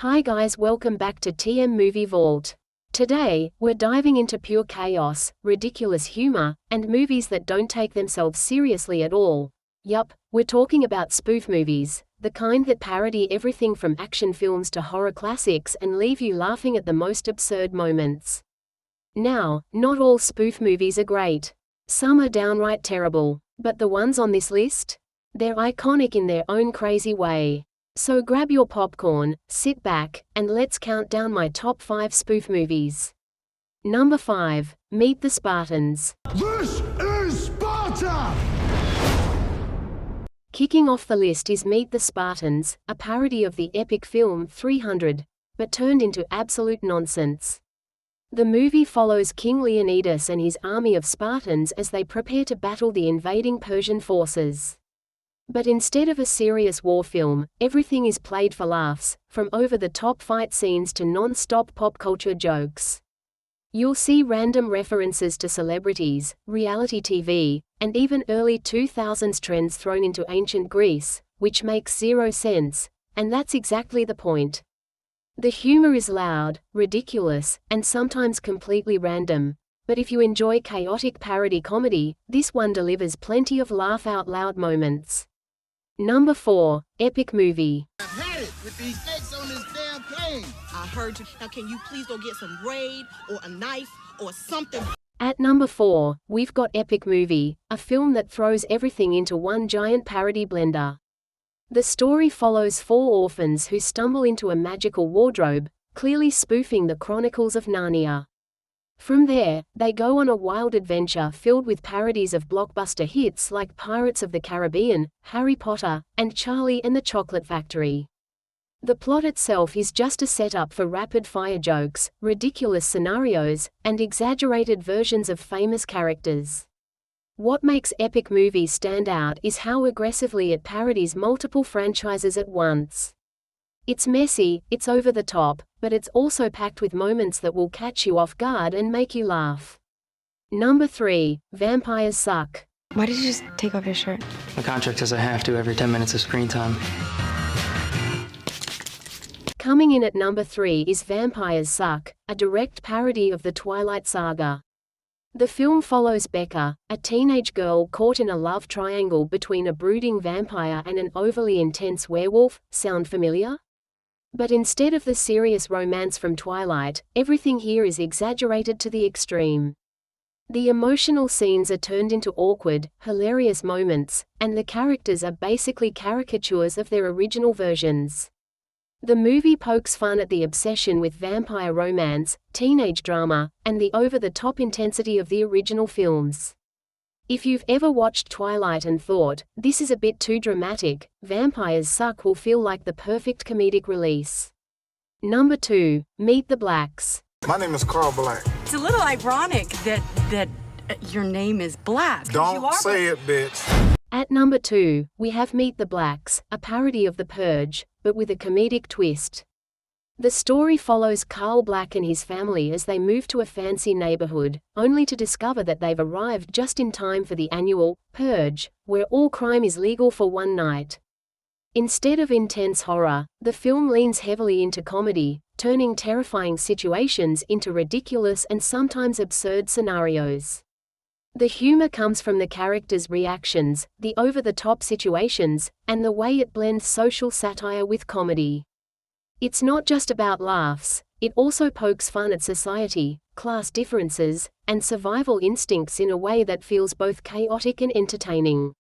Hi guys, welcome back to TM Movie Vault. Today, we're diving into pure chaos, ridiculous humor, and movies that don't take themselves seriously at all. Yup, we're talking about spoof movies, the kind that parody everything from action films to horror classics and leave you laughing at the most absurd moments. Now, not all spoof movies are great. Some are downright terrible, but the ones on this list? They're iconic in their own crazy way. So grab your popcorn, sit back, and let's count down my top 5 spoof movies. Number 5, Meet the Spartans. This is Sparta! Kicking off the list is Meet the Spartans, a parody of the epic film 300, but turned into absolute nonsense. The movie follows King Leonidas and his army of Spartans as they prepare to battle the invading Persian forces. But instead of a serious war film, everything is played for laughs, from over-the-top fight scenes to non-stop pop culture jokes. You'll see random references to celebrities, reality TV, and even early 2000s trends thrown into ancient Greece, which makes zero sense, and that's exactly the point. The humor is loud, ridiculous, and sometimes completely random, but if you enjoy chaotic parody comedy, this one delivers plenty of laugh-out-loud moments. Number 4, Epic Movie. I've had it with these snakes on this damn plane. I heard you. Now can you please go get some Raid or a knife or something? At number 4, we've got Epic Movie, a film that throws everything into one giant parody blender. The story follows 4 orphans who stumble into a magical wardrobe, clearly spoofing the Chronicles of Narnia. From there, they go on a wild adventure filled with parodies of blockbuster hits like Pirates of the Caribbean, Harry Potter, and Charlie and the Chocolate Factory. The plot itself is just a setup for rapid-fire jokes, ridiculous scenarios, and exaggerated versions of famous characters. What makes Epic Movie stand out is how aggressively it parodies multiple franchises at once. It's messy, it's over the top, but it's also packed with moments that will catch you off guard and make you laugh. Number 3, Vampires Suck. Why did you just take off your shirt? My contract says I have to every 10 minutes of screen time. Coming in at number 3 is Vampires Suck, a direct parody of the Twilight Saga. The film follows Becca, a teenage girl caught in a love triangle between a brooding vampire and an overly intense werewolf. Sound familiar? But instead of the serious romance from Twilight, everything here is exaggerated to the extreme. The emotional scenes are turned into awkward, hilarious moments, and the characters are basically caricatures of their original versions. The movie pokes fun at the obsession with vampire romance, teenage drama, and the over-the-top intensity of the original films. If you've ever watched Twilight and thought, this is a bit too dramatic, Vampires Suck will feel like the perfect comedic release. Number 2, Meet the Blacks. My name is Carl Black. It's a little ironic that your name is Black. Don't say it, bitch. At number 2, we have Meet the Blacks, a parody of The Purge, but with a comedic twist. The story follows Carl Black and his family as they move to a fancy neighborhood, only to discover that they've arrived just in time for the annual Purge, where all crime is legal for one night. Instead of intense horror, the film leans heavily into comedy, turning terrifying situations into ridiculous and sometimes absurd scenarios. The humor comes from the characters' reactions, the over-the-top situations, and the way it blends social satire with comedy. It's not just about laughs, it also pokes fun at society, class differences, and survival instincts in a way that feels both chaotic and entertaining.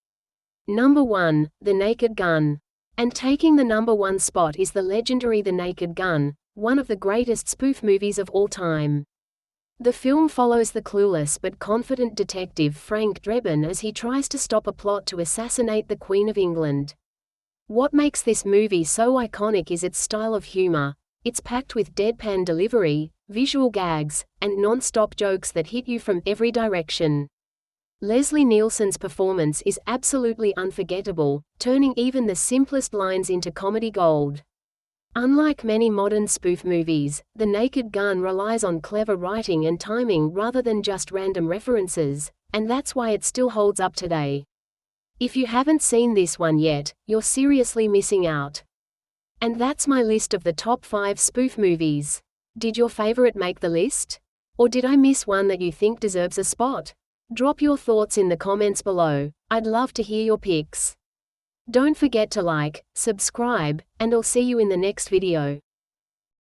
Number 1, The Naked Gun. And taking the number 1 spot is the legendary The Naked Gun, one of the greatest spoof movies of all time. The film follows the clueless but confident detective Frank Drebin as he tries to stop a plot to assassinate the Queen of England. What makes this movie so iconic is its style of humor. It's packed with deadpan delivery, visual gags, and non-stop jokes that hit you from every direction. Leslie Nielsen's performance is absolutely unforgettable, turning even the simplest lines into comedy gold. Unlike many modern spoof movies, The Naked Gun relies on clever writing and timing rather than just random references, and that's why it still holds up today. If you haven't seen this one yet, you're seriously missing out. And that's my list of the top 5 spoof movies. Did your favorite make the list? Or did I miss one that you think deserves a spot? Drop your thoughts in the comments below. I'd love to hear your picks. Don't forget to like, subscribe, and I'll see you in the next video.